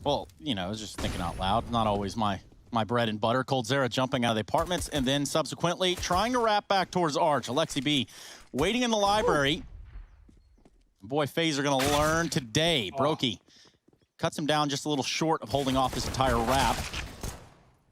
Well, you know, I was just thinking out loud. Not always my bread and butter. coldzera jumping out of the apartments and then subsequently trying to wrap back towards Arch. Alexi B waiting in the library. Boy, FaZe are going to learn today. Brokey cuts him down just a little short of holding off this entire wrap.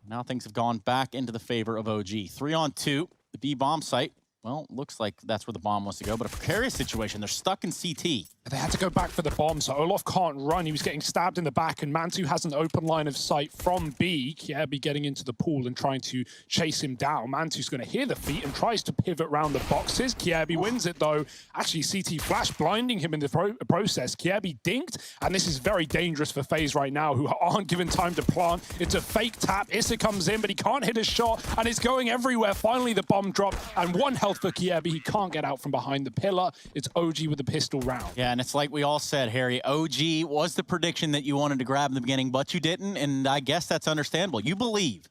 Now things have gone back into the favor of OG. 3-on-2, the B bomb site. Well, looks like that's where the bomb wants to go, but a precarious situation. They're stuck in CT. They had to go back for the bomb, so Olof can't run. He was getting stabbed in the back, and Mantu has an open line of sight from B. Kiebi getting into the pool and trying to chase him down. Mantu's going to hear the feet and tries to pivot around the boxes. Kiebi wins it, though. Actually, CT flash blinding him in the process. Kiebi dinked, and this is very dangerous for FaZe right now, who aren't given time to plant. It's a fake tap. Issa comes in, but he can't hit a shot, and it's going everywhere. Finally, the bomb drop, and 1 health for Kiebi. He can't get out from behind the pillar. It's OG with the pistol round. Yeah, and it's like we all said, Harry, OG was the prediction that you wanted to grab in the beginning, but you didn't, and I guess that's understandable. You believe.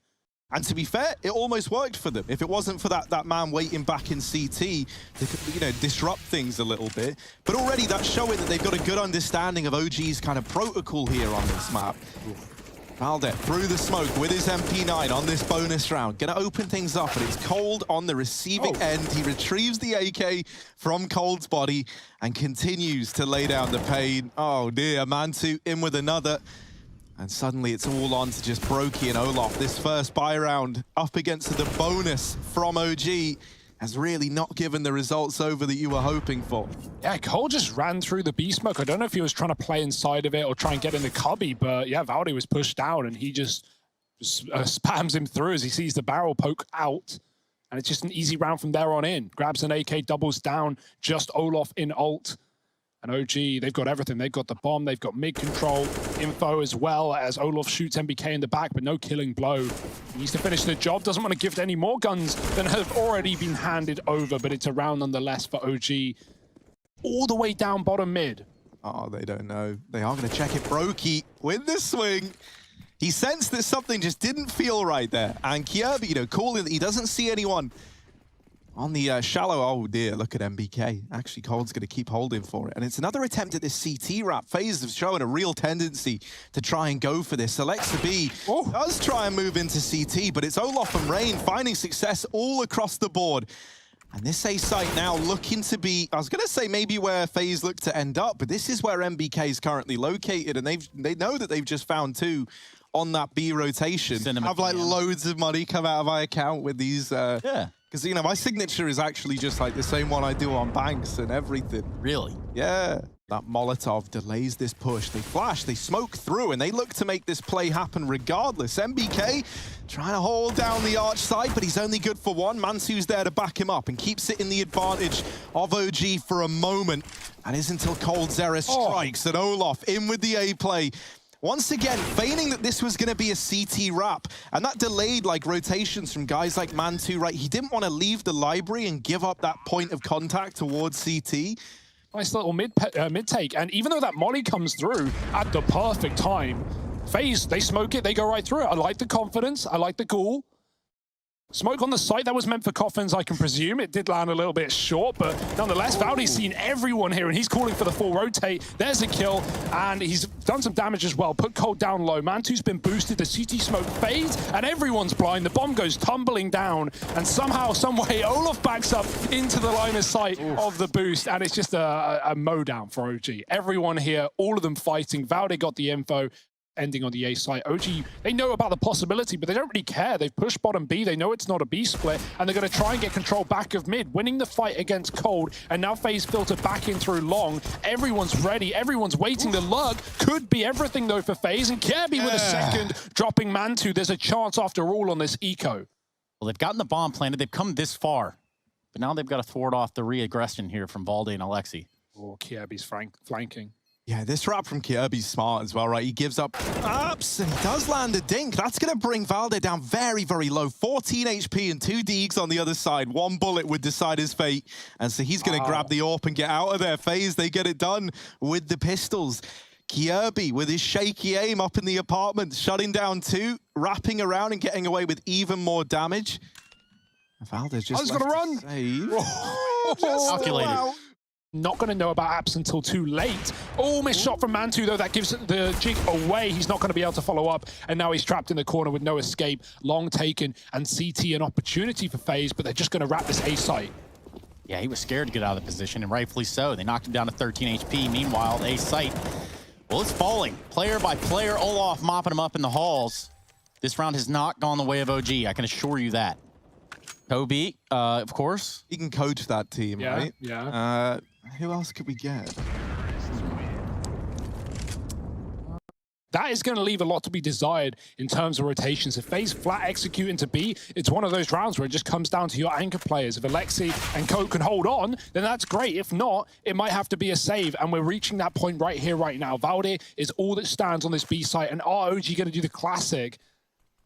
And to be fair, it almost worked for them. If it wasn't for that man waiting back in CT, they could, you know, disrupt things a little bit. But already that's showing that they've got a good understanding of OG's kind of protocol here on this map. Valde through the smoke with his MP9 on this bonus round. Gonna open things up, and it's Cold on the receiving end. He retrieves the AK from Cold's body and continues to lay down the pain. Oh dear, Mantu in with another. And suddenly it's all on to just Brokey and Olof. This first buy round up against the bonus from OG has really not given the results over that you were hoping for. Yeah, Cole just ran through the B smoke. I don't know if he was trying to play inside of it or try and get in the cubby, but yeah, Valde was pushed down and he just spams him through as he sees the barrel poke out. And it's just an easy round from there on in. Grabs an AK, doubles down, just Olof in ult. And OG, they've got everything. They've got the bomb, they've got mid control, info as well, as Olof shoots MBK in the back, but no killing blow. He needs to finish the job, doesn't want to gift any more guns than have already been handed over, but it's a round nonetheless for OG. All the way down bottom mid. Oh, they don't know. They are going to check it. Brokey with the swing. He sensed that something just didn't feel right there. And Kiebi, you know, calling that he doesn't see anyone on the shallow. Oh dear, look at MBK. Actually, Cold's going to keep holding for it. And it's another attempt at this CT wrap. FaZe have shown a real tendency to try and go for this. Alexa B does try and move into CT, but it's Olof and Rain finding success all across the board. And this A site now looking to be, I was going to say maybe where FaZe look to end up, but this is where MBK is currently located, and they know that they've just found 2 on that B rotation. Have like loads of money come out of my account with these. Because, you know, my signature is actually just like the same one I do on banks and everything. Really? Yeah. That Molotov delays this push. They flash, they smoke through, and they look to make this play happen regardless. MBK trying to hold down the arch side, but he's only good for 1. Mansu's there to back him up and keeps it in the advantage of OG for a moment. And it's until coldzera strikes and Olof in with the A play. Once again, feigning that this was going to be a CT wrap, and that delayed like rotations from guys like Mantu, right? He didn't want to leave the library and give up that point of contact towards CT. Nice little mid take, and even though that molly comes through at the perfect time, FaZe, they smoke it, they go right through it. I like the confidence, I like the cool. Smoke on the site, that was meant for coffins, I can presume. It did land a little bit short, but nonetheless, Valde's seen everyone here, and he's calling for the full rotate. There's a kill, and he's done some damage as well. Put Cold down low. Mantu's been boosted, the CT smoke fades, and everyone's blind. The bomb goes tumbling down, and somehow, someway, Olof backs up into the line of sight of the boost, and it's just a mowdown for OG. Everyone here, all of them fighting. Valde got the info. Ending on the A site. OG, they know about the possibility, but they don't really care. They've pushed bottom B. They know it's not a B split, and they're going to try and get control back of mid, winning the fight against Cold, and now FaZe filter back in through long. Everyone's ready. Everyone's waiting. The lurk could be everything, though, for FaZe, and Kiebi with a second, dropping Mantu. There's a chance, after all, on this eco. Well, they've gotten the bomb planted. They've come this far, but now they've got to thwart off the re-aggression here from Valde and Alexi. Oh, Kiebi's flanking. Yeah, this wrap from Kiebi's smart as well, right? He gives up ups and he does land a dink. That's going to bring Valde down very, very low. 14 HP and 2 deags on the other side. 1 bullet would decide his fate. And so he's going to grab the AWP and get out of there. FaZe, they get it done with the pistols. Kiebi with his shaky aim up in the apartment, shutting down 2, wrapping around and getting away with even more damage. Valde just going to run. Save. Calculated. Not going to know about apps until too late. Oh, missed shot from Mantu, though. That gives the jig away. He's not going to be able to follow up. And now he's trapped in the corner with no escape. Long taken. And CT an opportunity for FaZe, but they're just going to wrap this A site. Yeah, he was scared to get out of the position, and rightfully so. They knocked him down to 13 HP. Meanwhile, A site, well, it's falling. Player by player, Olaf mopping him up in the halls. This round has not gone the way of OG. I can assure you that. Kobe, of course. He can coach that team, right? Yeah. Who else could we get? That is going to leave a lot to be desired in terms of rotations. If FaZe flat execute into B, it's one of those rounds where it just comes down to your anchor players. If Alexi and Coke can hold on, then that's great. If not, it might have to be a save, and we're reaching that point right here, right now. Valde is all that stands on this B site, and are OG going to do the classic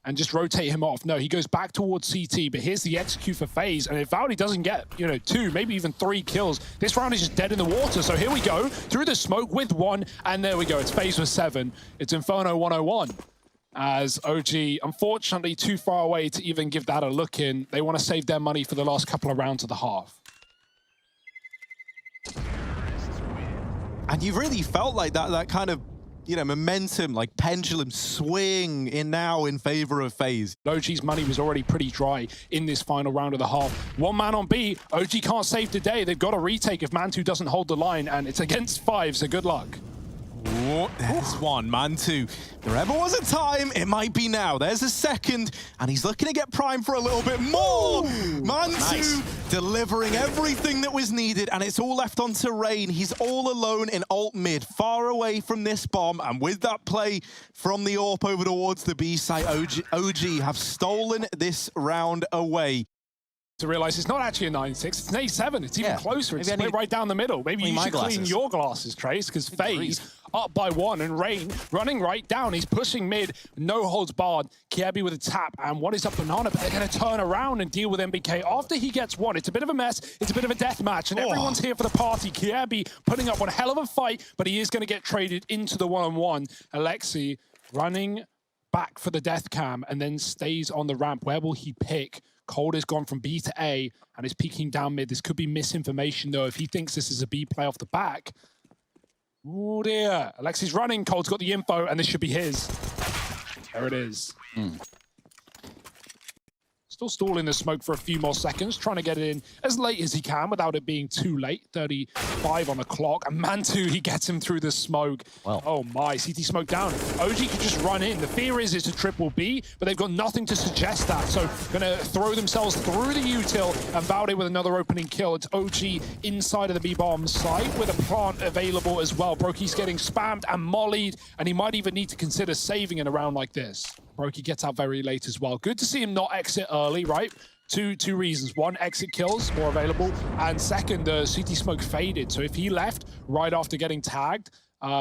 and just rotate him off? No, he goes back towards CT, but here's the execute for FaZe, and if Valde doesn't get, 2, maybe even 3 kills, this round is just dead in the water. So here we go, through the smoke with 1, and there we go, it's FaZe with 7. It's Inferno 101, as OG, unfortunately, too far away to even give that a look in. They want to save their money for the last couple of rounds of the half. And you really felt like that kind of, momentum, like pendulum swing in favor of FaZe. OG's money was already pretty dry in this final round of the half. 1 man on B. OG can't save today. They've got a retake if Mantu doesn't hold the line, and it's against 5, so good luck. Oh, there's one, Mantu. If there ever was a time, it might be now. There's a second, and he's looking to get primed for a little bit more. Mantu delivering everything that was needed, and it's all left onto Rain. He's all alone in alt mid, far away from this bomb, and with that play from the AWP over towards the B site, OG have stolen this round away. To realize it's not actually a 9-6, it's an 8-7. It's even closer. It's split right down the middle. Maybe you should clean your glasses, Trace, because FaZe up by 1, and Rain running right down. He's pushing mid, no holds barred. Kiebi with a tap, and what is up Banana, but they're going to turn around and deal with MBK after he gets 1. It's a bit of a mess. It's a bit of a death match, and everyone's here for the party. Kiebi putting up one hell of a fight, but he is going to get traded into the 1-on-1. Alexi running back for the death cam, and then stays on the ramp. Where will he pick? Cold has gone from B to A and is peeking down mid. This could be misinformation, though, if he thinks this is a B play off the back. Oh, dear. Alexi's running. Cold's got the info, and this should be his. There it is. Still stalling the smoke for a few more seconds, trying to get it in as late as he can without it being too late. 35 on the clock. And Mantu, he gets him through the smoke. Well. Oh my, CT smoke down. OG could just run in. The fear is it's a triple B, but they've got nothing to suggest that. So gonna throw themselves through the util, and Valde with another opening kill. It's OG inside of the B-bomb site with a plant available as well. Brokey's getting spammed and mollied, and he might even need to consider saving in a round like this. Brokey gets out very late as well. Good to see him not exit early, right? Two reasons. 1, exit kills more available, and 2nd, the CT smoke faded. So if he left right after getting tagged,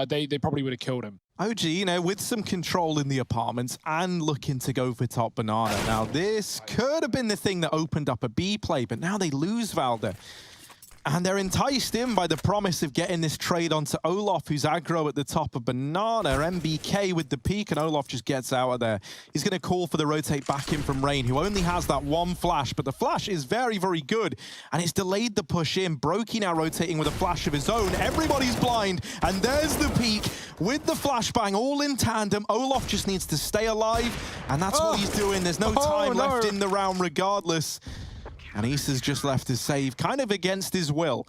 they probably would have killed him. OG, with some control in the apartments and looking to go for top Banana. Now, this could have been the thing that opened up a B play, but now they lose Valde. And they're enticed in by the promise of getting this trade onto Olaf, who's aggro at the top of Banana. MBK with the peek, and Olaf just gets out of there. He's going to call for the rotate back in from Rain, who only has that 1 flash, but the flash is very, very good, and it's delayed the push in. Brokey now rotating with a flash of his own. Everybody's blind, and there's the peek with the flashbang all in tandem. Olaf just needs to stay alive, and that's what he's doing. There's no time left in the round regardless. And Issa's just left his save, kind of against his will.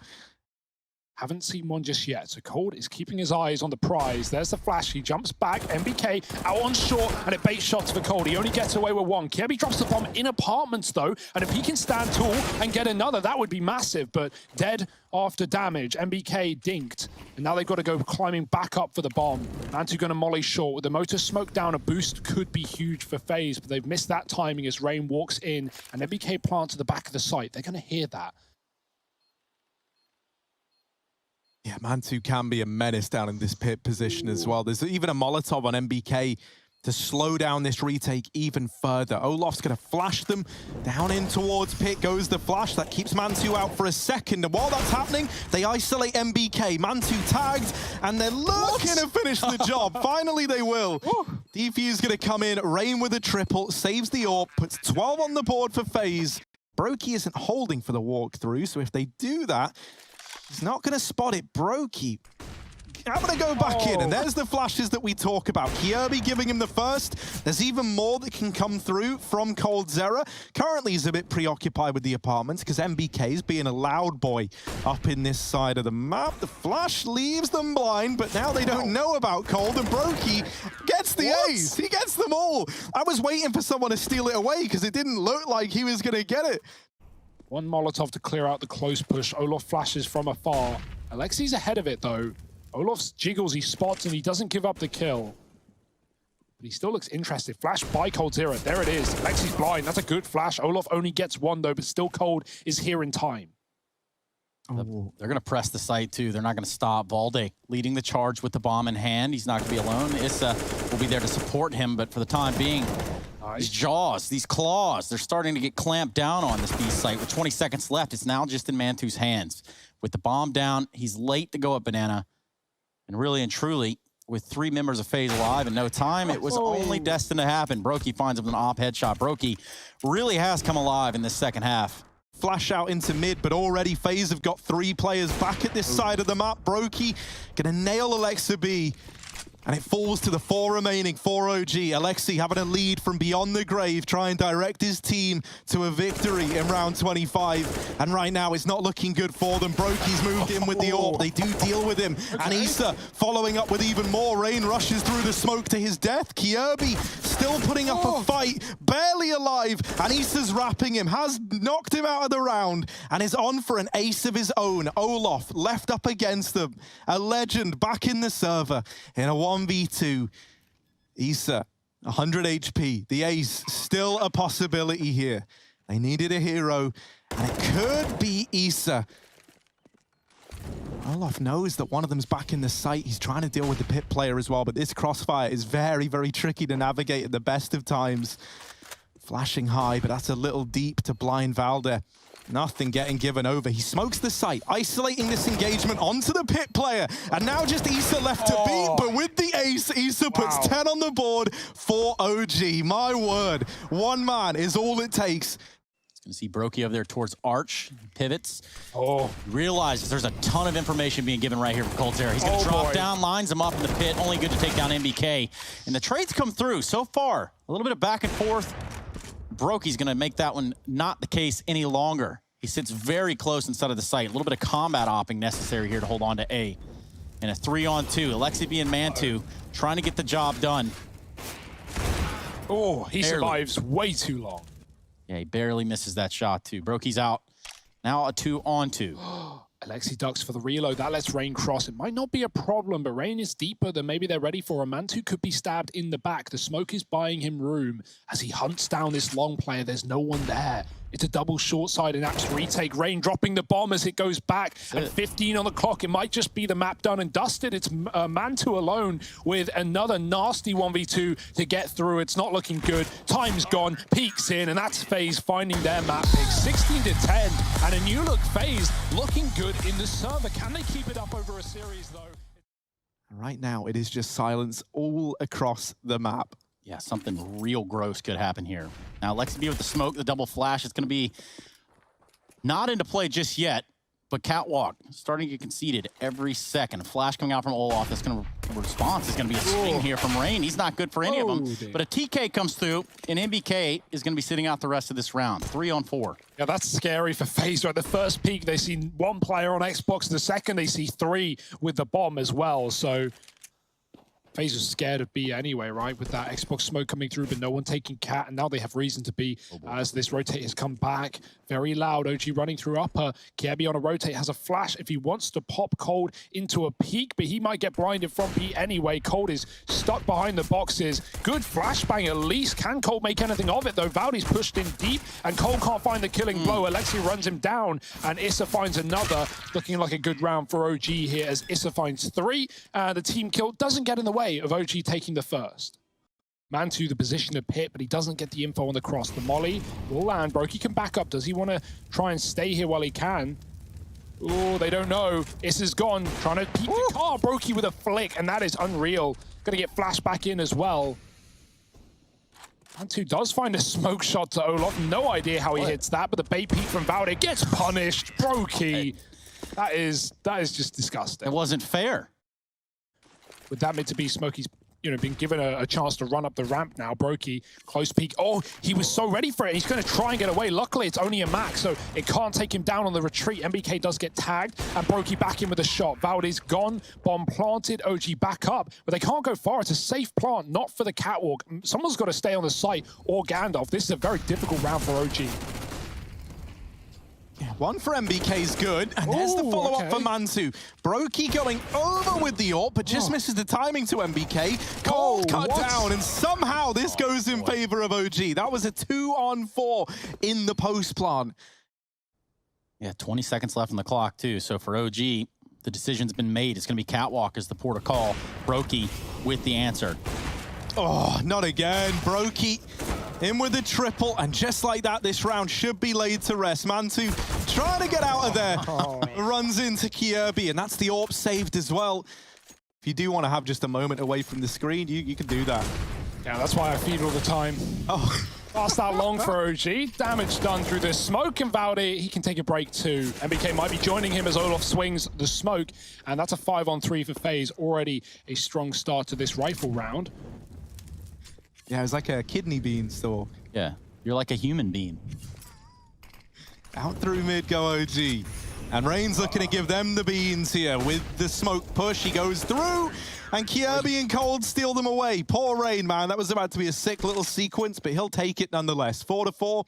Haven't seen one just yet, so Cold is keeping his eyes on the prize. There's the flash, he jumps back, MBK out on short, and it bait shots for Cold. He only gets away with 1. Kiebi drops the bomb in apartments, though, and if he can stand tall and get another, that would be massive, but dead after damage. MBK dinked, and now they've got to go climbing back up for the bomb. Mantu gonna molly short. With the motor smoke down, a boost could be huge for FaZe, but they've missed that timing as Rain walks in, and MBK plants at the back of the site. They're gonna hear that. Yeah, Mantu can be a menace down in this pit position as well. There's even a Molotov on MBK to slow down this retake even further. Olaf's going to flash them. Down in towards pit goes the flash. That keeps Mantu out for a second. And while that's happening, they isolate MBK. Mantu tagged, and they're looking to finish the job. Finally, they will. Defuse going to come in. Rain with a triple. Saves the AWP. Puts 12 on the board for FaZe. Brokey isn't holding for the walkthrough, so if they do that, He's not going to spot it. Brokey. I'm going to go back in, and there's the flashes that we talk about. Kjaerbye giving him the first. There's even more that can come through from coldzera. Currently, he's a bit preoccupied with the apartments because MBK is being a loud boy up in this side of the map. The flash leaves them blind, but now they don't know about Cold, and Brokey gets the ace. He gets them all. I was waiting for someone to steal it away because it didn't look like he was going to get it. One Molotov to clear out the close push. Olof flashes from afar. Alexi's ahead of it, though. Olof's jiggles, he spots, and he doesn't give up the kill. But he still looks interested. Flash by coldzera. There it is. Alexi's blind. That's a good flash. Olof only gets one, though, but still Cold is here in time. Oh. They're going to press the site, too. They're not going to stop. Valde leading the charge with the bomb in hand. He's not going to be alone. Issa will be there to support him, but for the time being, these jaws, these claws, they're starting to get clamped down on this B site. With 20 seconds left, it's now just in Mantu's hands. With the bomb down, he's late to go at Banana. And really and truly, with 3 members of FaZe alive in no time, it was only destined to happen. Brokey finds him with an op headshot. Brokey really has come alive in this second half. Flash out into mid, but already FaZe have got 3 players back at this side of the map. Brokey gonna nail Alexa B. And it falls to the 4 remaining, 4 OG. Alexi having a lead from beyond the grave, try and direct his team to a victory in round 25. And right now, it's not looking good for them. Brokey's moved in with the AWP. They do deal with him. Okay. And Issa following up with even more. Rain rushes through the smoke to his death. Kjaerbye still putting up a fight, barely alive. And Issa's wrapping him, has knocked him out of the round, and is on for an ace of his own. Olof left up against them. A legend back in the server in a 1v2. Issa, 100 HP. The ace, still a possibility here. They needed a hero, and it could be Issa. Olof knows that one of them's back in the site. He's trying to deal with the pit player as well, but this crossfire is very, very tricky to navigate at the best of times. Flashing high, but that's a little deep to blind Valde. Nothing getting given over. He smokes the site, isolating this engagement onto the pit player. And now just Issa left to beat, but with the ace, Issa puts 10 on the board for OG. My word, one man is all it takes. Gonna see Brokey over there towards Arch, pivots. Realizes there's a ton of information being given right here from coldzera. He's gonna drop down, lines him up in the pit, only good to take down MBK. And the trades come through so far. A little bit of back and forth. Brokey's gonna make that one not the case any longer. He sits very close inside of the site. A little bit of combat opping necessary here to hold on to A. And a 3-on-2. Alexi B and Mantu trying to get the job done. Oh, he survives way too long. Yeah, he barely misses that shot too. Brokey's out. Now a 2-on-2. Alexi ducks for the reload. That lets Rain cross. It might not be a problem, but Rain is deeper than maybe they're ready for. Mantu could be stabbed in the back. The smoke is buying him room as he hunts down this long player. There's no one there. It's a double short side and Aps retake. Rain dropping the bomb as it goes back. At 15 on the clock, it might just be the map done and dusted. It's Mantu alone with another nasty 1v2 to get through. It's not looking good. Time's gone, peeks in, and that's FaZe finding their map pick. 16 to 10, and a new look FaZe looking good in the server. Can they keep it up over a series, though? Right now, it is just silence all across the map. Yeah, something real gross could happen here. Now, Alexi B with the smoke, the double flash. It's going to be not into play just yet, but Catwalk starting to get conceded every second. A flash coming out from Olof. That's going to response is going to be a swing here from Rain. He's not good for any of them. But a TK comes through, and MBK is going to be sitting out the rest of this round. 3-on-4. Yeah, that's scary for FaZe. Right, the first peak, they see 1 player on Xbox. The second, they see 3 with the bomb as well. So FaZe was scared of B anyway, right? With that Xbox smoke coming through, but no one taking Cat, and now they have reason to be as this rotate has come back. Very loud, OG running through upper. Kjaerbye on a rotate has a flash if he wants to pop Cold into a peak, but he might get blinded from B anyway. Cold is stuck behind the boxes. Good flashbang at least. Can Cold make anything of it though? Valdi's pushed in deep, and Cold can't find the killing blow. Alexi runs him down, and Issa finds another. Looking like a good round for OG here as Issa finds 3, and the team kill doesn't get in the way of OG taking the first. Mantu the position of pit, but he doesn't get the info on the cross. The molly will land. Brokey can back up. Does he want to try and stay here while he can? Oh, they don't know. Issa's gone, trying to keep the car. Brokey with a flick, and that is unreal. Gonna get flashed back in as well. Mantu does find a smoke shot to Olof. No idea how he hits that, but the bait peek from Valde gets punished. Brokey. That is just disgusting. It wasn't fair. With that mid to B, Smokey's been given a chance to run up the ramp now. Brokey, close peek. Oh, he was so ready for it. He's going to try and get away. Luckily, it's only a max, so it can't take him down on the retreat. MBK does get tagged, and Brokey back in with a shot. Valdez gone, bomb planted, OG back up, but they can't go far. It's a safe plant, not for the catwalk. Someone's got to stay on the site, or Gandalf. This is a very difficult round for OG. One for MBK is good, and there's the follow-up for Mantu. Brokey going over with the AWP, but just misses the timing to MBK. Cold cut down, and somehow this goes in favor of OG. That was a 2-on-4 in the post plant. Yeah, 20 seconds left on the clock, too. So for OG, the decision's been made. It's going to be catwalk as the port of call. Brokey with the answer. Oh, not again. Brokey in with the triple, and just like that, this round should be laid to rest. Mantu trying to get out of there. Runs into Kirby, and that's the AWP saved as well. If you do want to have just a moment away from the screen, you can do that. Yeah, that's why I feed all the time. Oh. Pass that long for OG. Damage done through the smoke, and Valde, he can take a break too. MBK might be joining him as Olaf swings the smoke, and that's a 5-on-3 for FaZe. Already a strong start to this rifle round. Yeah, it was like a kidney bean store. Yeah, you're like a human being. Out through mid go OG. And Rain's looking to give them the beans here with the smoke push. He goes through, and Kirby and Cold steal them away. Poor Rain, man. That was about to be a sick little sequence, but he'll take it nonetheless. 4-4.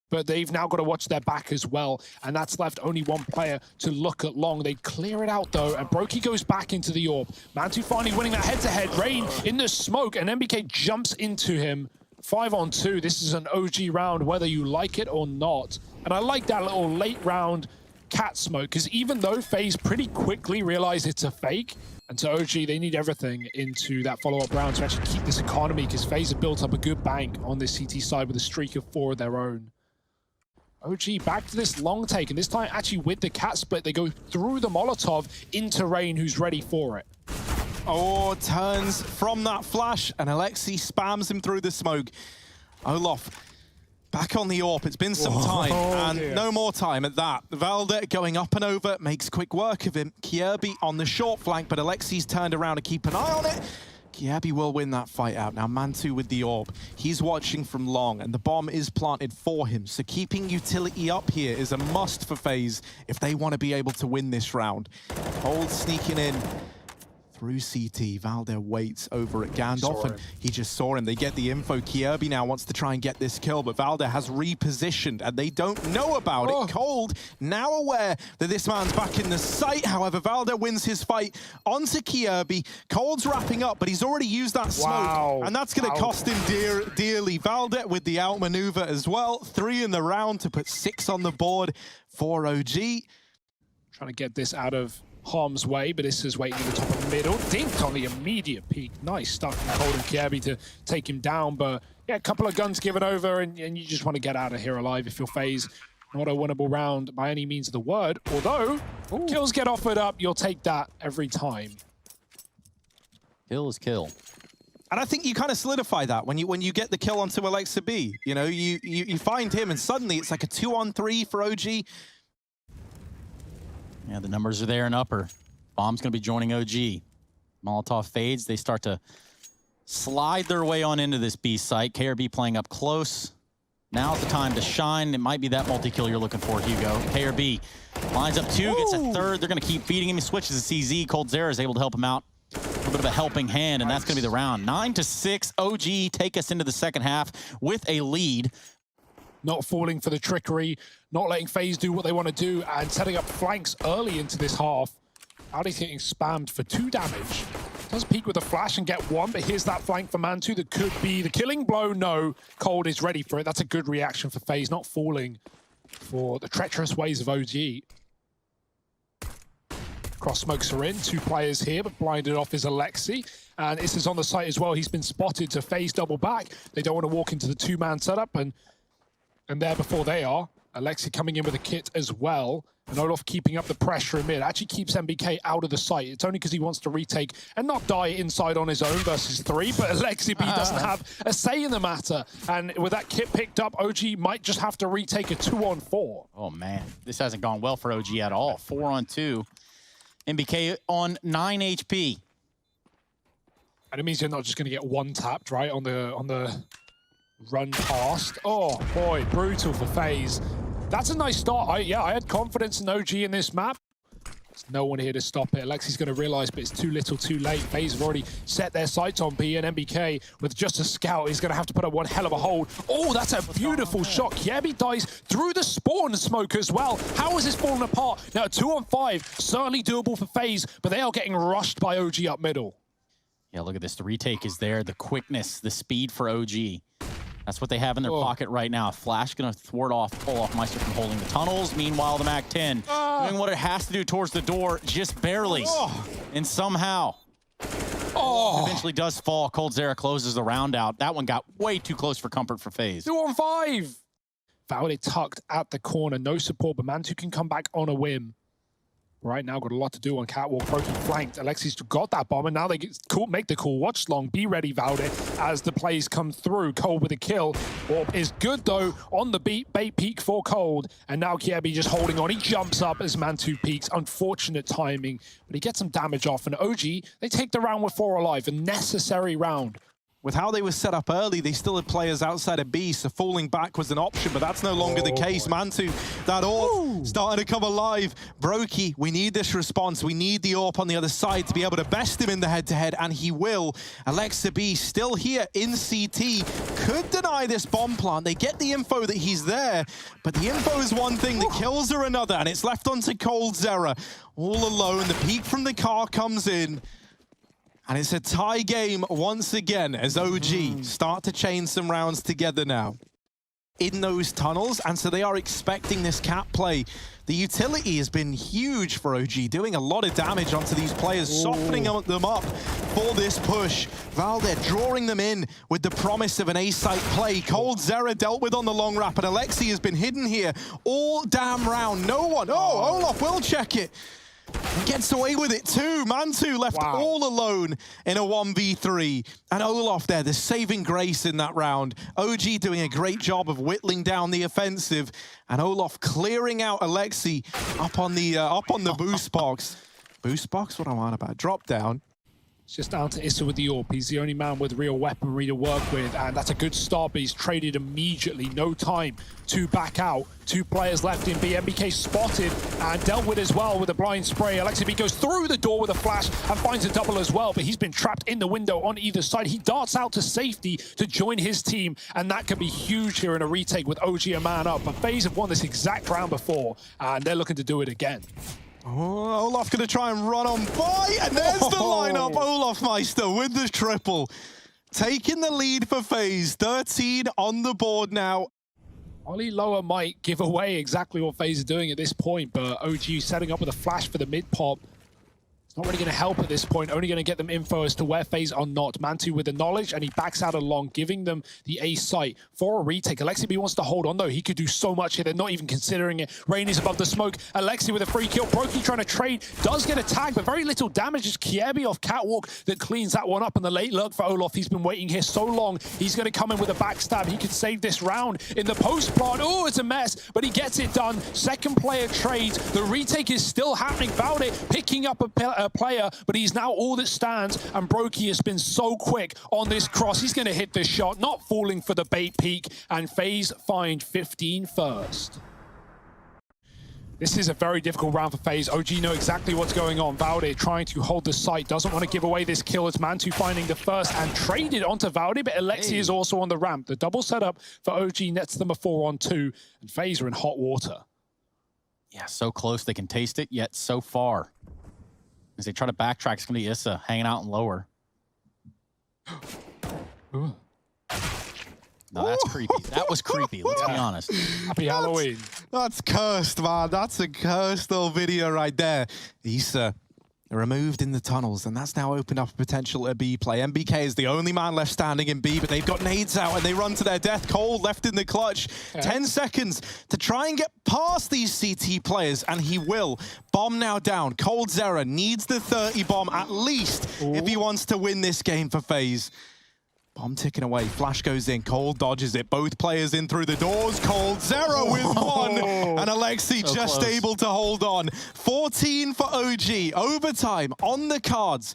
But they've now got to watch their back as well, and that's left only one player to look at long. They clear it out, though, and Brokey goes back into the AWP. Mantu finally winning that head-to-head. Rain in the smoke, and MBK jumps into him. 5-on-2. This is an OG round, whether you like it or not. And I like that little late round cat smoke, because even though FaZe pretty quickly realize it's a fake, and to OG, they need everything into that follow-up round to actually keep this economy, because FaZe have built up a good bank on this CT side with a streak of 4 of their own. OG back to this long take, and this time actually with the cat split, they go through the Molotov into Rain, who's ready for it. Oh, turns from that flash, and Alexi spams him through the smoke. Olaf back on the AWP. It's been some time, and no more time at that. Valde going up and over, makes quick work of him. Kirby on the short flank, but Alexi's turned around to keep an eye on it. Kirby will win that fight out. Now Mantu with the AWP. He's watching from long, and the bomb is planted for him. So keeping utility up here is a must for FaZe if they want to be able to win this round. Cold sneaking in through CT. Valde waits over at Gandalf, and he just saw him. They get the info. Kirby now wants to try and get this kill, but Valde has repositioned, and they don't know about it. Cold now aware that this man's back in the site. However, Valde wins his fight onto Kirby. Cold's wrapping up, but he's already used that smoke, and that's going to cost him dearly. Valde with the outmaneuver as well. 3 in the round to put 6 on the board for OG. Trying to get this out of harm's way, but this is waiting in the top of the middle. Dink on the immediate peak. Nice stuff from Cold and Kirby to take him down, but yeah, a couple of guns given over, and you just want to get out of here alive if you're FaZe. Not a winnable round by any means of the word, although kills get offered up, you'll take that every time. Kill is kill. And I think you kind of solidify that when you get the kill onto Alexa B. You know, you find him, and suddenly it's like a 2-on-3 for OG. Yeah, the numbers are there and upper. Bomb's going to be joining OG. Molotov fades. They start to slide their way on into this B site. KRB playing up close. Now's the time to shine. It might be that multi-kill you're looking for, Hugo. KRB lines up 2, gets a third. They're going to keep feeding him. He switches to CZ. Coldzera is able to help him out. A little bit of a helping hand, and that's going to be the round. 9-6. OG take us into the second half with a lead. Not falling for the trickery, not letting FaZe do what they want to do, and setting up flanks early into this half. Aldi's getting spammed for 2 damage. Does peek with a flash and get 1, but here's that flank for Mantu that could be the killing blow. No, Cold is ready for it. That's a good reaction for FaZe, not falling for the treacherous ways of OG. Cross smokes are in, 2 players here, but blinded off is Alexi. And this is on the site as well. He's been spotted to FaZe double back. They don't want to walk into the 2-man setup, and there before they are. Alexi coming in with a kit as well. And Olof keeping up the pressure in mid. Actually keeps MBK out of the sight. It's only because he wants to retake and not die inside on his own versus 3. But Alexi B doesn't have a say in the matter. And with that kit picked up, OG might just have to retake a 2-on-4. Oh, man. This hasn't gone well for OG at all. 4-on-2. MBK on 9 HP. And it means you're not just going to get one tapped, right, on the run past. Oh, boy, brutal for FaZe. That's a nice start. I had confidence in OG in this map. There's no one here to stop it. Alexi's going to realize, but it's too little too late. FaZe have already set their sights on B, and MBK, with just a scout, is going to have to put up one hell of a hold. Oh, that's a beautiful shot. Kiebi dies through the spawn smoke as well. How is this falling apart? Now, 2-on-5, certainly doable for FaZe, but they are getting rushed by OG up middle. Yeah, look at this. The retake is there. The quickness, the speed for OG. That's what they have in their pocket right now. Flash going to pull off Meister from holding the tunnels. Meanwhile, the MAC-10 doing what it has to do towards the door, just barely. And somehow, eventually does fall. coldzera closes the round out. That one got way too close for comfort for FaZe. 2-on-5. Valde tucked at the corner. No support, but Mantu can come back on a whim. Right now, got a lot to do on Catwalk. Broken flanked. Alexi's got that bomb, and now they make the call. Watch long. Be ready, Valde, as the plays come through. Cold with a kill. Orb is good, though, on the bait peak for Cold. And now Kiebi just holding on. He jumps up as Mantu peaks. Unfortunate timing, but he gets some damage off. And OG, they take the round with 4 alive. A necessary round. With how they were set up early, they still had players outside of B, so falling back was an option, but that's no longer the case. Mantu, that AWP starting to come alive. Brokey, we need this response. We need the AWP on the other side to be able to best him in the head-to-head, and he will. Alexa B still here in CT. Could deny this bomb plant. They get the info that he's there, but the info is one thing, the kills are another, and it's left onto coldzera. All alone, the peek from the car comes in. And it's a tie game once again as OG start to chain some rounds together now in those tunnels. And so they are expecting this cap play. The utility has been huge for OG, doing a lot of damage onto these players, softening them up for this push. Valde drawing them in with the promise of an A-site play. coldzera dealt with on the long wrap, and Alexi has been hidden here all damn round. No one. Oh, Olof will check it. He gets away with it too. Mantu left all alone in a 1v3. And Olof there, the saving grace in that round. OG doing a great job of whittling down the offensive. And Olof clearing out Alexi up on the boost box. Boost box? What am I on about? Drop down. It's just down to Issa with the AWP. He's the only man with real weaponry to work with, and that's a good start, but he's traded immediately. No time to back out. 2 players left in B. MBK spotted and dealt with as well with a blind spray. Alexi B goes through the door with a flash and finds a double as well, but he's been trapped in the window on either side. He darts out to safety to join his team, and that could be huge here in a retake with OG a man up. But FaZe have won this exact round before, and they're looking to do it again. Oh, Olof going to try and run on by, and there's the lineup. Olof Meister with the triple. Taking the lead for FaZe. 13 on the board now. Ollie Lower might give away exactly what FaZe are doing at this point, but OG setting up with a flash for the mid pop. It's not really going to help at this point, only going to get them info as to where FaZe are not. Mantu with the knowledge, and he backs out along, giving them the A site for a retake. Alexi B wants to hold on, though. He could do so much here. They're not even considering it. Rain is above the smoke. Alexi with a free kill. Brokey trying to trade. Does get a tag, but very little damage. It's Kiebi off Catwalk that cleans that one up. And the late lurk for Olof. He's been waiting here so long. He's going to come in with a backstab. He could save this round in the post plant. Oh, it's a mess, but he gets it done. Second player trades. The retake is still happening. Valde picking up a player, but he's now all that stands, and Brokey has been so quick on this cross. He's going to hit this shot, not falling for the bait peak, and FaZe find 15 first. This is a very difficult round for FaZe. OG know exactly what's going on. Valde trying to hold the site, doesn't want to give away this kill. It's Mantu finding the first and traded onto Valde, but Alexi is also on the ramp. The double setup for OG nets them a 4-on-2, and FaZe are in hot water. Yeah, so close they can taste it, yet so far. As they try to backtrack, it's going to be Issa hanging out in lower. No, that's creepy. That was creepy, let's be honest. Happy Halloween. That's cursed, man. That's a cursed little video right there. Issa removed in the tunnels, and that's now opened up a potential B play. MBK is the only man left standing in B, but they've got nades out and they run to their death. Cold left in the clutch. 10 seconds to try and get past these CT players, and he will. Bomb now down. coldzera needs the 30 bomb at least if he wants to win this game for FaZe. Bomb ticking away, flash goes in, Cold dodges it, both players in through the doors, coldzera with one, and Alexi so just close. able to hold on. 14 for OG, overtime on the cards.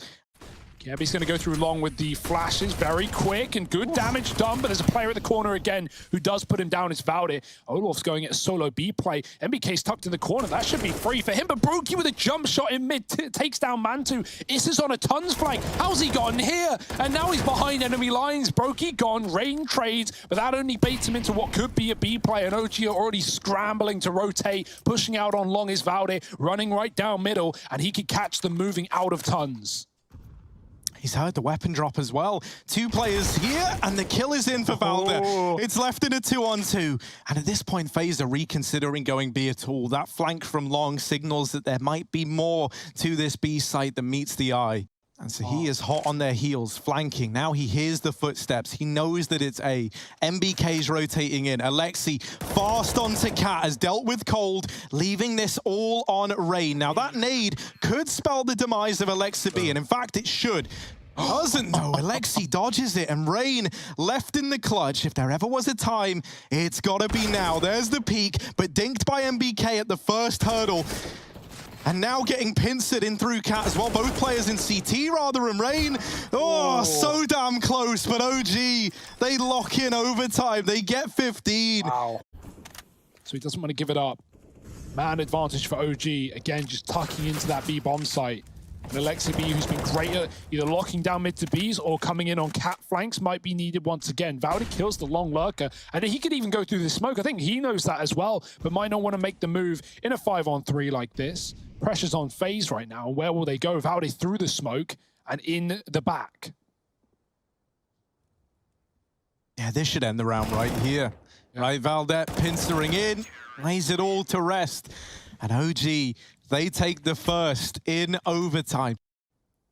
Gabby's going to go through long with the flashes, very quick and good damage done, but there's a player at the corner again who does put him down. It's Valde. Olof's going at a solo B play. MBK's tucked in the corner. That should be free for him, but Brokey with a jump shot in mid takes down Mantu. Is on a tons flank. How's he gotten here? And now he's behind enemy lines. Brokey gone, Rain trades, but that only baits him into what could be a B play, and OG are already scrambling to rotate. Pushing out on long is Valde, running right down middle, and he could catch them moving out of tons. He's heard the weapon drop as well. 2 players here, and the kill is in for Valde. It's left in a 2-on-2. And at this point, FaZe are reconsidering going B at all. That flank from long signals that there might be more to this B site than meets the eye. And so he is hot on their heels, flanking. Now he hears the footsteps. He knows that it's A. MBK's rotating in. Alexi fast onto Cat, has dealt with Cold, leaving this all on Rain. Now that nade could spell the demise of Alexi B, and in fact it should. Doesn't though. Alexi dodges it, and Rain left in the clutch. If there ever was a time, it's gotta be now. There's the peak, but dinked by MBK at the first hurdle. And now getting pincered in through Cat as well. Both players in CT rather than Rain. Oh, so damn close. But OG, they lock in overtime. They get 15. Wow. So he doesn't want to give it up. Man advantage for OG. Again, just tucking into that B bomb site. And Alexi B, who's been great at either locking down mid to Bs or coming in on Cat flanks, might be needed once again. Valde kills the long lurker, and he could even go through the smoke. I think he knows that as well, but might not want to make the move in a 5-on-3 like this. Pressure's on FaZe right now. Where will they go? Valde through the smoke and in the back. Yeah, this should end the round right here. Yeah. Right, Valde pincering in, lays it all to rest. And OG, they take the first in overtime.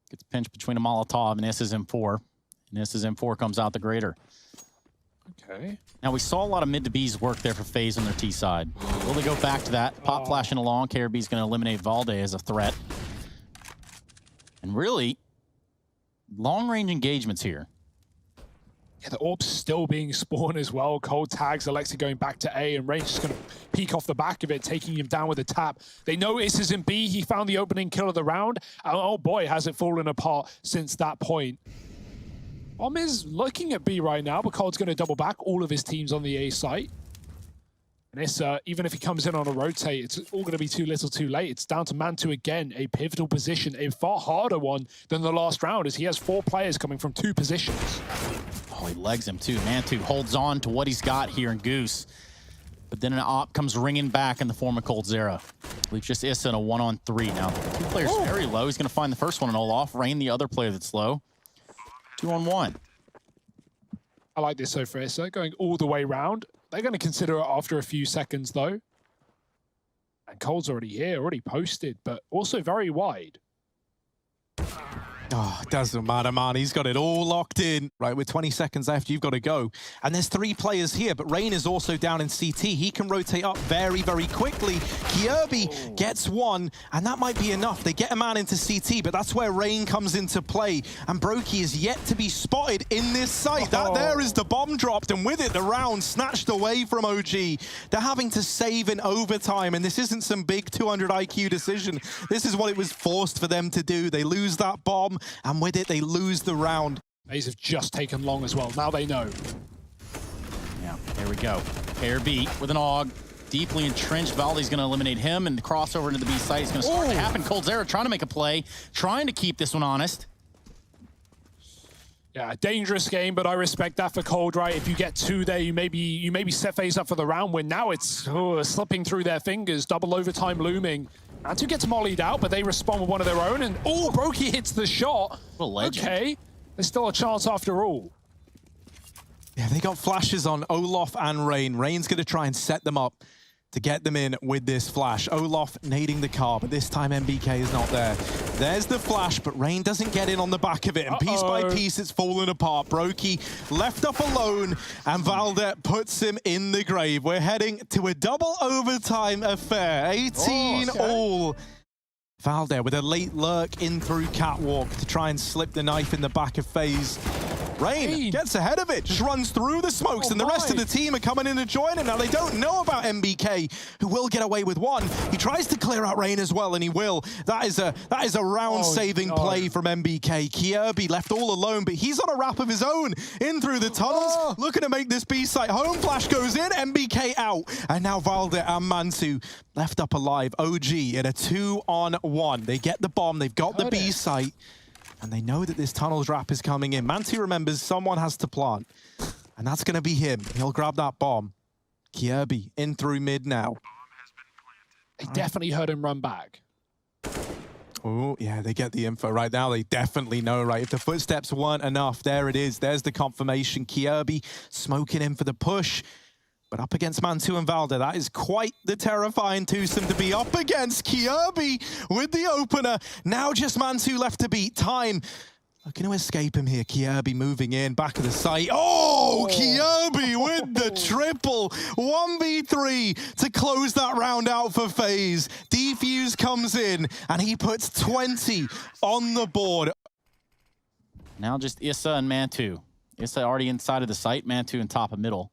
Gets pinched between a Molotov and Issa's M4. And Issa's M4 comes out the greater. Okay. Now, we saw a lot of mid to B's work there for FaZe on their T side. Will they go back to that? Pop flashing along. KRB's going to eliminate Valde as a threat. And really, long-range engagements here. Yeah, the orb's still being spawned as well. Cold tags Alexi going back to A, and Rain's just going to peek off the back of it, taking him down with a tap. They know Is is in B. He found the opening kill of the round. And oh boy, has it fallen apart since that point. Bomb is looking at B right now, but Cold's going to double back all of his teams on the A site. And Issa, even if he comes in on a rotate, it's all going to be too little too late. It's down to Mantu again, a pivotal position, a far harder one than the last round, as he has 4 players coming from 2 positions. Oh, he legs him too. Mantu holds on to what he's got here in Goose. But then an op comes ringing back in the form of coldzera. Leaves just Issa in a 1-on-3. Now, 2 players very low. He's going to find the first one in Olaf. Rain, the other player that's low. 2-on-1. I like this so far, Issa, going all the way round. They're going to consider it after a few seconds, though. And Cold's already here, already posted, but also very wide. Oh, doesn't matter, man. He's got it all locked in. Right, with 20 seconds left, you've got to go. And there's 3 players here, but Rain is also down in CT. He can rotate up very, very quickly. KRB gets 1, and that might be enough. They get a man into CT, but that's where Rain comes into play. And Brokey is yet to be spotted in this site. That there is the bomb dropped, and with it, the round snatched away from OG. They're having to save in overtime, and this isn't some big 200 IQ decision. This is what it was forced for them to do. They lose that bomb, and with it, they lose the round. FaZe have just taken long as well. Now they know. Yeah, there we go. KRB with an AUG. Deeply entrenched. Valde's going to eliminate him, and the crossover into the B site is going to start to happen. coldzera trying to make a play, trying to keep this one honest. Yeah, dangerous game, but I respect that for Cold, right? If you get 2 there, you maybe set FaZe up for the round win. Now it's slipping through their fingers. Double overtime looming. Mantu gets mollied out, but they respond with one of their own, and Brokey hits the shot. Okay, there's still a chance after all. Yeah, they got flashes on Olaf and Rain. Rain's going to try and set them up to get them in with this flash. Olaf nading the car, but this time MBK is not there. There's the flash, but Rain doesn't get in on the back of it, and piece by piece it's falling apart. Brokey left up alone, and Valde puts him in the grave. We're heading to a double overtime affair. 18 all. Valde with a late lurk in through Catwalk to try and slip the knife in the back of FaZe. Rain gets ahead of it, just runs through the smokes, and the rest of the team are coming in to join him. Now, they don't know about MBK, who will get away with one. He tries to clear out Rain as well, and he will. That is a round-saving play from MBK. Kjaerbye left all alone, but he's on a wrap of his own. In through the tunnels, looking to make this B-site home. Flash goes in, MBK out. And now Valde and Mantu left up alive. OG in a 2-on-1. They get the bomb, they've got the B-site. And they know that this tunnels wrap is coming in. Mantu remembers someone has to plant. And that's going to be him. He'll grab that bomb. Kjaerbye in through mid now. They definitely heard him run back. Oh, yeah, they get the info right now. They definitely know, right? If the footsteps weren't enough, there it is. There's the confirmation. Kjaerbye smoking in for the push. But up against Mantu and Valde, that is quite the terrifying twosome to be up against. Kjaerbye with the opener. Now just Mantu left to beat. Time looking to escape him here. Kjaerbye moving in, back of the site. Oh, Kjaerbye with the triple. 1v3 to close that round out for FaZe. Defuse comes in, and he puts 20 on the board. Now just Issa and Mantu. Issa already inside of the site, Mantu in top of middle.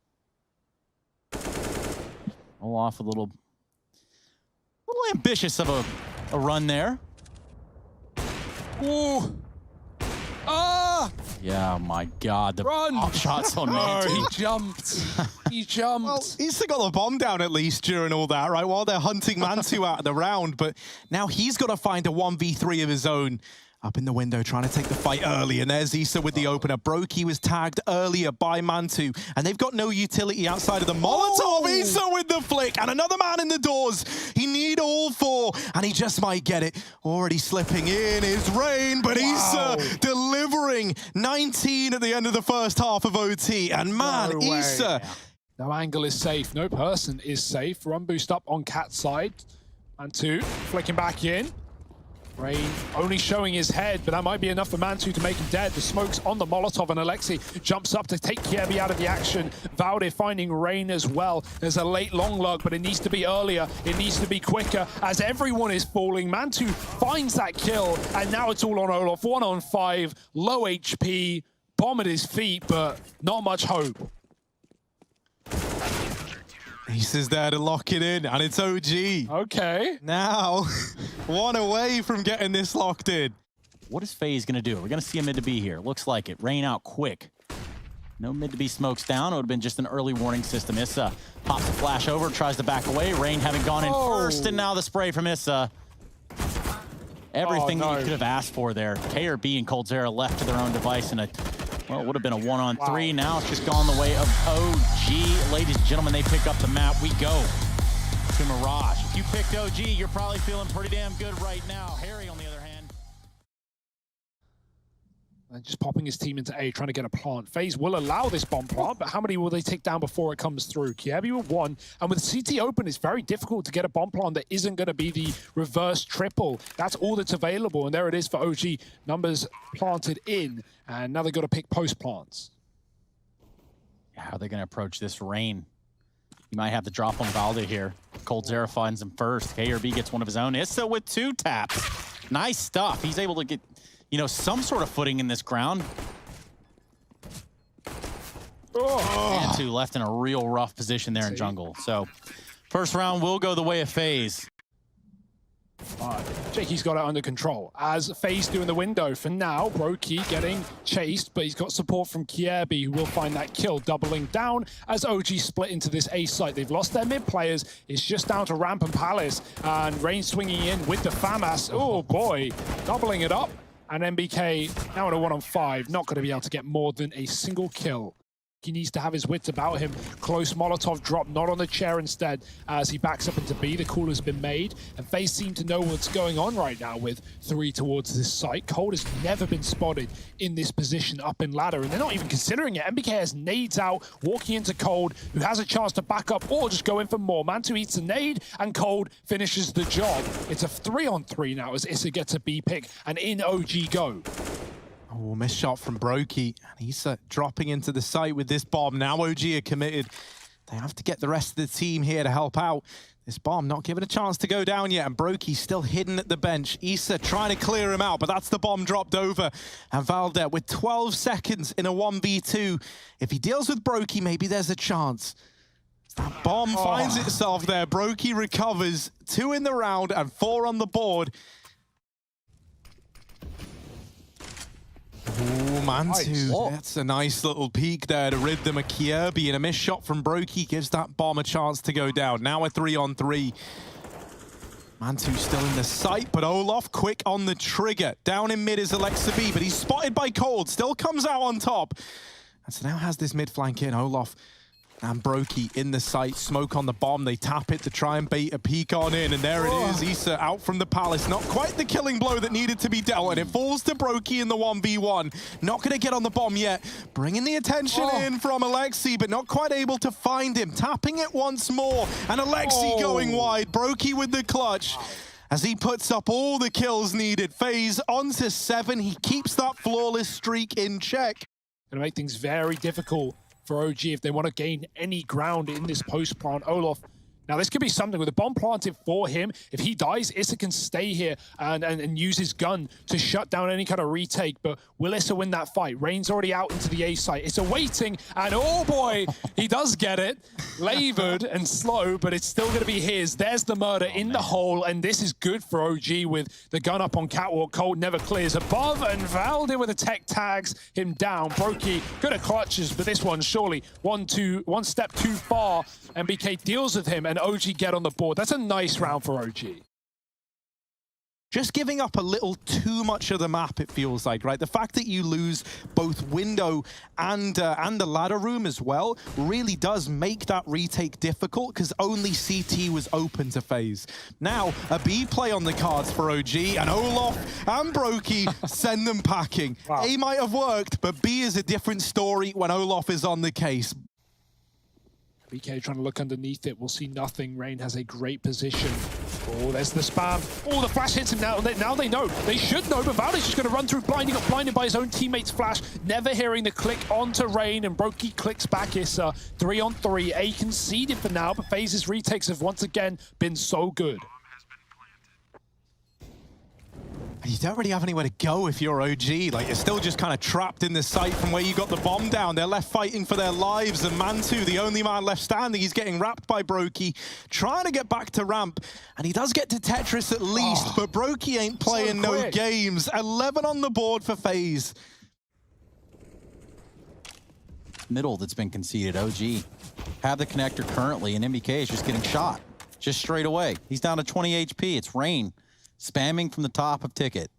Off a little ambitious of a run there. Ooh. Yeah, my God. The shots on Mantu. He jumped. He jumped. Well, he's still got the bomb down at least during all that, right? While they're hunting Mantu out of the round. But now he's got to find a 1v3 of his own. Up in the window, trying to take the fight early, and there's Issa with the opener. Brokey was tagged earlier by Mantu, and they've got no utility outside of the Molotov. Issa with the flick, and another man in the doors. He need all four, and he just might get it. Already slipping in is Rain, but Issa delivering 19 at the end of the first half of OT, and man, Issa. No angle is safe, no person is safe. Run boost up on Cat's side. Mantu flicking back in. Rain only showing his head, but that might be enough for Mantu to make him dead. The smoke's on the Molotov, and Alexi jumps up to take Kjaerbye out of the action. Valde finding Rain as well. There's a late long lug, but it needs to be earlier. It needs to be quicker as everyone is falling. Mantu finds that kill, and now it's all on Olof. 1-on-5, low HP, bomb at his feet, but not much hope. Issa's there to lock it in, and it's OG. Okay. Now, one away from getting this locked in. What is FaZe going to do? We're going to see a mid to B here. Looks like it. Rain out quick. No mid to B smokes down. It would have been just an early warning system. Issa pops the flash over, tries to back away. Rain having gone in first, and now the spray from Issa. Everything that you could have asked for there. Kjaerbye and coldzera left to their own device in a, well, it would have been a 1-on-3. Now it's just gone the way of OG. Ladies and gentlemen, they pick up the map. We go to Mirage. If you picked OG, you're probably feeling pretty damn good right now. Harry, on the other hand. And just popping his team into A, trying to get a plant. FaZe will allow this bomb plant, but how many will they take down before it comes through? Kjaerbye with one, and with CT open, it's very difficult to get a bomb plant that isn't going to be the reverse triple. That's all that's available, and there it is for OG. Numbers planted in, and now they've got to pick post plants. How are they going to approach this Rain? You might have to drop on Valde here. coldzera finds him first. Kjaerbye gets one of his own. Issa with 2 taps. Nice stuff. He's able to get, you know, some sort of footing in this ground. Mantu left in a real rough position there in jungle. So first round will go the way of FaZe. Jakey's got it under control as FaZe do in the window. For now, Brokey getting chased, but he's got support from Kjaerbye, who will find that kill. Doubling down as OG split into this A site. They've lost their mid players. It's just down to Ramp and Palace, and Rain swinging in with the FAMAS. Oh boy, doubling it up. And MBK now at a 1-on-5, not going to be able to get more than a single kill. He needs to have his wits about him. Close Molotov drop, not on the chair instead, as he backs up into B. The call has been made, and FaZe seem to know what's going on right now with 3 towards this site. Cold has never been spotted in this position up in ladder, and they're not even considering it. MBK has nades out, walking into Cold, who has a chance to back up or just go in for more. Mantu eats a nade, and Cold finishes the job. It's a 3-on-3 now as Issa gets a B pick, and in OG go. Oh, missed shot from Brokey. And Issa dropping into the site with this bomb. Now OG are committed. They have to get the rest of the team here to help out. This bomb not given a chance to go down yet, and Brokey still hidden at the bench. Issa trying to clear him out, but that's the bomb dropped over. And Valdet with 12 seconds in a 1v2. If he deals with Brokey, maybe there's a chance. That bomb finds itself there. Brokey recovers. 2 in the round and 4 on the board. Oh, Mantu, nice. That's a nice little peek there to rid them of Kierby, and a missed shot from Brokey gives that bomb a chance to go down. Now a 3-on-3. Mantu still in the sight, but Olof quick on the trigger. Down in mid is Alexa B, but he's spotted by Cold, still comes out on top. And so now has this mid flank in. Olof and Brokey in the sight, smoke on the bomb. They tap it to try and bait a peek on in, and there it is. Issa out from the palace. Not quite the killing blow that needed to be dealt, and it falls to Brokey in the 1v1. Not going to get on the bomb yet. Bringing the attention in from Alexi, but not quite able to find him. Tapping it once more, and Alexi going wide. Brokey with the clutch. As he puts up all the kills needed. FaZe on to 7. He keeps that flawless streak in check. Gonna make things very difficult for OG if they want to gain any ground in this post-plant. Olof, now this could be something with a bomb planted for him. If he dies, Issa can stay here and use his gun to shut down any kind of retake, but will Issa win that fight? Rain's already out into the A site. Issa waiting, and oh boy, he does get it. Labored and slow, but it's still going to be his. There's the murder in the hole, and this is good for OG with the gun up on Catwalk. Cold never clears above, and Valde with a tech tags him down. Brokey good at clutches, but this one surely one step too far. MBK deals with him, and OG get on the board. That's a nice round for OG. Just giving up a little too much of the map, it feels like, right? The fact that you lose both window and the ladder room as well really does make that retake difficult, because only CT was open to FaZe. Now, a B play on the cards for OG, and Olof and Brokey send them packing. Wow. A might have worked, but B is a different story when Olof is on the case. BK trying to look underneath it. We'll see nothing. Rain has a great position. Oh, there's the spam. Oh, the flash hits him now. Now they know. They should know, but Valde's just going to run through blind. He got blinded by his own teammate's flash. Never hearing the click onto Rain, and Brokey clicks back Issa. 3-on-3. A conceded for now, but FaZe's retakes have once again been so good. You don't really have anywhere to go if you're OG. Like, you're still just kind of trapped in the site from where you got the bomb down. They're left fighting for their lives, and Mantu, the only man left standing, he's getting wrapped by Brokey, trying to get back to ramp, and he does get to Tetris at least, but Brokey ain't playing no games. 11 on the board for FaZe. Middle that's been conceded. OG have the connector currently, and MBK is just getting shot just straight away. He's down to 20 HP. It's Rain spamming from the top of Ticket.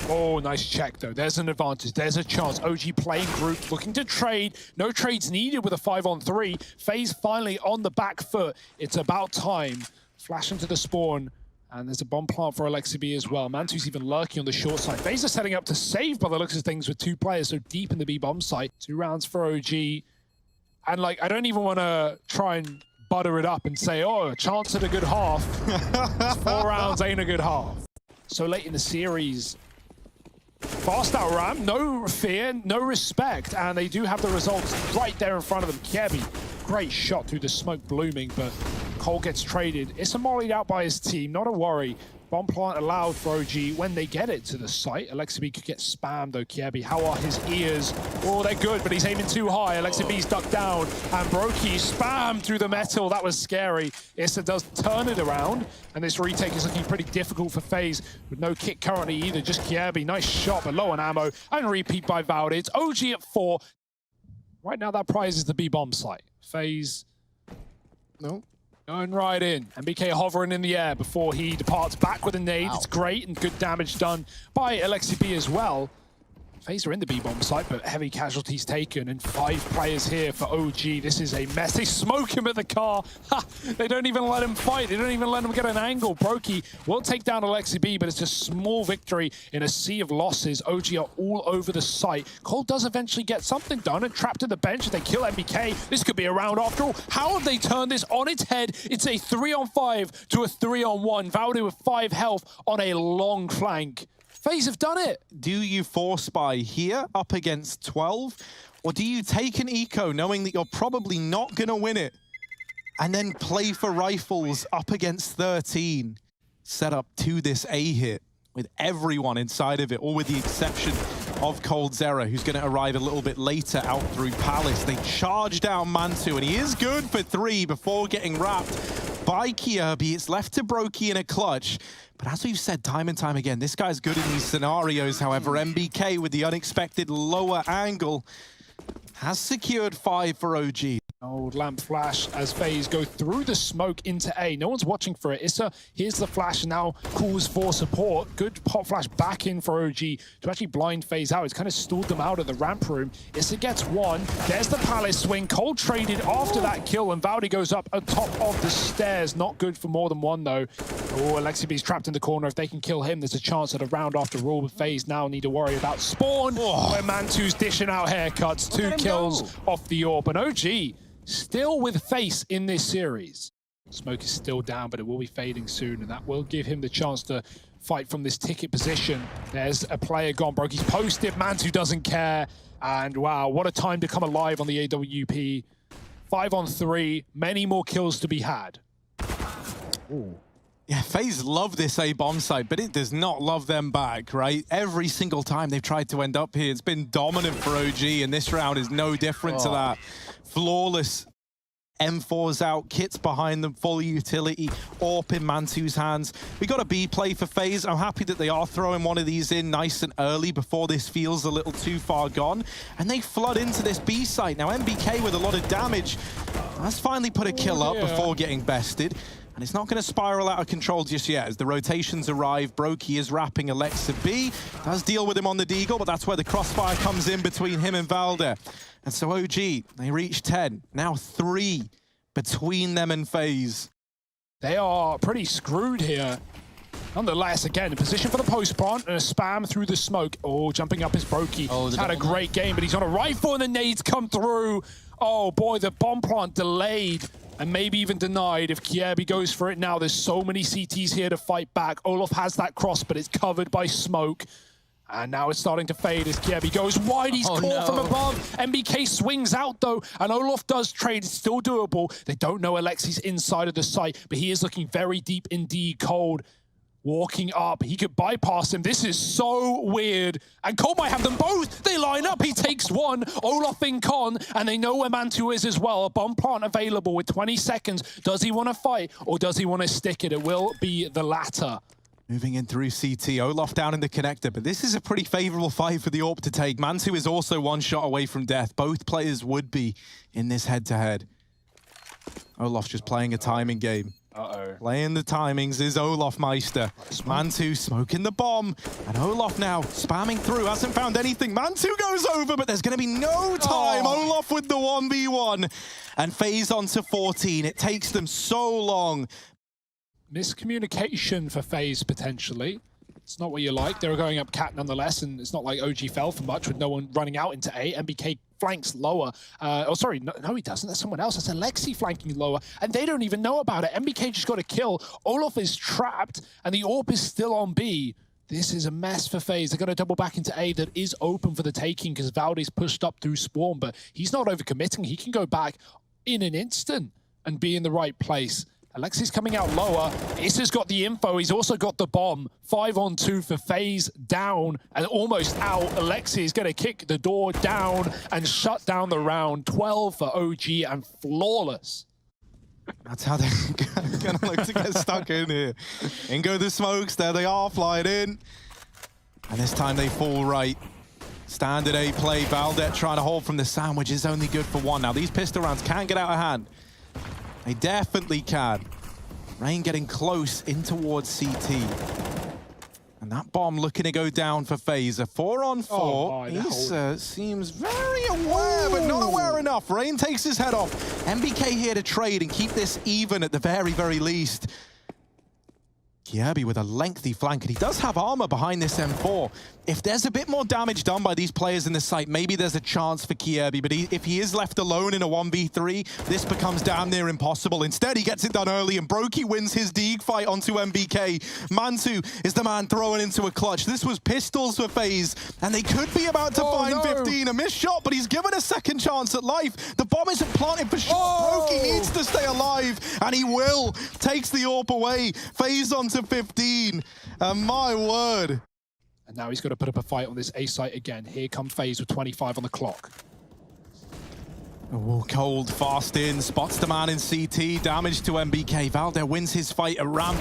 Oh, nice check, though. There's an advantage. There's a chance. OG playing group, looking to trade. No trades needed with a 5-on-3. FaZe finally on the back foot. It's about time. Flash into the spawn. And there's a bomb plant for Alexa B as well. Mantu's even lurking on the short side. FaZe are setting up to save by the looks of things with 2 players so deep in the B bomb site. 2 rounds for OG. And, like, I don't even want to try and butter it up and say, oh, a chance at a good half. 4 rounds ain't a good half. So late in the series, fast out ramp, no fear, no respect, and they do have the results right there in front of them. Kiebi, great shot through the smoke blooming, but Cole gets traded. It's mollied out by his team, not a worry. Bomb plant allowed for OG when they get it to the site. Alexa B could get spammed though. Kiebi, how are his ears? Oh, they're good, but he's aiming too high. Alexa B's ducked down, and Brokey spammed through the metal. That was scary. Issa does turn it around, and this retake is looking pretty difficult for FaZe, with no kick currently either. Just Kiebi, nice shot, but low on ammo, and repeat by Valde. It's OG at 4. Right now, that prize is the B bomb site. FaZe, no. Going right in. MBK hovering in the air before he departs back with a nade. Wow. It's great and good damage done by Alexa B as well. FaZe are in the B-bomb site, but heavy casualties taken and 5 players here for OG. This is a mess. They smoke him at the car. Ha! They don't even let him fight. They don't even let him get an angle. Brokey will take down Alexi B, but it's a small victory in a sea of losses. OG are all over the site. Cole does eventually get something done and trapped in the bench. They kill MBK. This could be a round after all. How have they turned this on its head? It's a 3-on-5 to a 3-on-1. Valde with 5 health on a long flank. FaZe have done it. Do you force buy here up against 12? Or do you take an eco knowing that you're probably not going to win it and then play for rifles up against 13? Set up to this A hit with everyone inside of it, all with the exception of coldzera, who's going to arrive a little bit later out through Palace. They charge down Mantu, and he is good for 3 before getting wrapped by Kirby. It's left to Brokey in a clutch. But as we've said time and time again, this guy's good in these scenarios. However, MBK with the unexpected lower angle has secured 5 for OG. Old lamp flash as FaZe go through the smoke into A. No one's watching for it. Issa, here's the flash and now calls for support. Good pop flash back in for OG to actually blind FaZe out. It's kind of stalled them out of the ramp room. Issa gets 1. There's the Palace swing. Cole traded after that kill and Valde goes up atop of the stairs. Not good for more than 1 though. Oh, Alexi B's trapped in the corner. If they can kill him, there's a chance at a round after all. But FaZe now need to worry about spawn. Where Mantu's dishing out haircuts. 2 kills off the AWP. And OG still with face in this series. Smoke is still down, but it will be fading soon, and that will give him the chance to fight from this ticket position. There's a player gone broke. He's posted. Mantu doesn't care. And wow, what a time to come alive on the AWP. 5 on 3. Many more kills to be had. Ooh. Yeah, FaZe love this A-bomb site, but it does not love them back, right? Every single time they've tried to end up here, it's been dominant for OG, and this round is no different to that. Flawless. M4's out, Kit's behind them, full utility, AWP in Mantu's hands. We got a B play for FaZe. I'm happy that they are throwing one of these in nice and early before this feels a little too far gone. And they flood into this B site. Now MBK with a lot of damage. That's finally put a kill up before getting bested. And it's not going to spiral out of control just yet. As the rotations arrive, Brokey is wrapping Alexa B. Does deal with him on the deagle, but that's where the crossfire comes in between him and Valde. And so OG, they reach 10. Now 3 between them and FaZe. They are pretty screwed here. Nonetheless, again, in position for the post plant and a spam through the smoke. Oh, jumping up is Brokey. Oh, he's had a great game, but he's on a rifle and the nades come through. Oh boy, the bomb plant delayed and maybe even denied if Kirby goes for it now. There's so many CTs here to fight back. Olof has that cross, but it's covered by smoke. And now it's starting to fade as Kirby goes wide. He's caught from above. MBK swings out though, and Olof does trade. It's still doable. They don't know Alexi's inside of the site, but he is looking very deep indeed. Cold walking up. He could bypass him. This is so weird. And Cole might have them both. They line up. He takes 1. Olof in con, and they know where Mantu is as well. A bomb plant available with 20 seconds. Does he want to fight, or does he want to stick it? It will be the latter. Moving in through CT, Olof down in the connector, but this is a pretty favorable fight for the AWP to take. Mantu is also 1 shot away from death. Both players would be in this head-to-head. Olof just playing a timing game. Playing the timings is Olof Meister. Mantu smoking the bomb, and Olof now spamming through. Hasn't found anything. Mantu goes over, but there's going to be no time. Olof with the 1v1, and FaZe on to 14. It takes them so long. Miscommunication for FaZe, potentially. It's not what you like. They were going up cat nonetheless, and it's not like OG fell for much with no one running out into A. MBK flanks lower. Oh, sorry, no, he doesn't. That's someone else. That's Alexi flanking lower, and they don't even know about it. MBK just got a kill. Olof is trapped, and the AWP is still on B. This is a mess for FaZe. They're going to double back into A that is open for the taking because Valde's pushed up through spawn, but he's not overcommitting. He can go back in an instant and be in the right place. Alexi's coming out lower. Issa's got the info. He's also got the bomb. 5 on 2 for FaZe, down and almost out. Alexi is going to kick the door down and shut down the round. 12 for OG and flawless. That's how they're going to look to get stuck in here. In go the smokes. There they are, flying in. And this time they fall right. Standard A play. Valde trying to hold from the sandwich is only good for 1. Now, these pistol rounds can get out of hand. They definitely can. Rain getting close in towards CT. And that bomb looking to go down for FaZe. A 4-on-4. Oh, He seems very aware, but not aware enough. Rain takes his head off. MBK here to trade and keep this even at the very, very least. Kjaerbye with a lengthy flank, and he does have armor behind this M4. If there's a bit more damage done by these players in the site, maybe there's a chance for Kjaerbye, but if he is left alone in a 1v3, this becomes damn near impossible. Instead, he gets it done early, and Brokey wins his Deeg fight onto MBK. Mantu is the man throwing into a clutch. This was pistols for FaZe, and they could be about to find 15. A missed shot, but he's given a second chance at life. The bomb isn't planted for sure. Brokey needs to stay alive, and he will. Takes the AWP away. FaZe onto 15. And my word. And now he's got to put up a fight on this A site again. Here come FaZe with 25 on the clock. Oh, cold, fast in, spots the man in CT, damage to MBK. Valder wins his fight at ramp.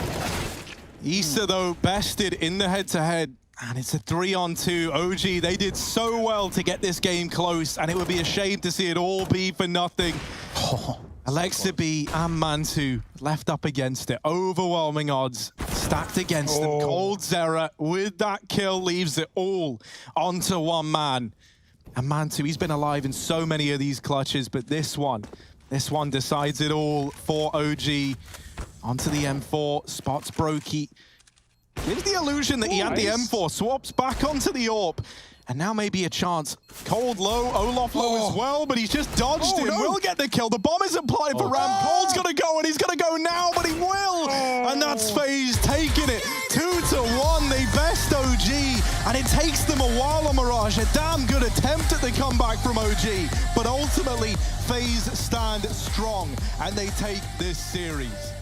Issa, though, bested in the head-to-head. And it's a 3-on-2. OG, they did so well to get this game close, and it would be a shame to see it all be for nothing. Alexa B and Mantu left up against it. Overwhelming odds stacked against them. Cold Zera with that kill leaves it all onto one man. And Mantu, he's been alive in so many of these clutches, but this one decides it all for OG. Onto the M4, spots Brokey. Gives the illusion that he had the M4, swaps back onto the AWP. And now maybe a chance. Cold low, Olaf low as well, but he's just dodged him. Will get the kill. The bomb isn't planted for Ram. Cold's gonna go, and he's gonna go now, but he will. And that's FaZe taking it 2-1. They best OG, and it takes them a while on Mirage. A damn good attempt at the comeback from OG, but ultimately FaZe stand strong, and they take this series.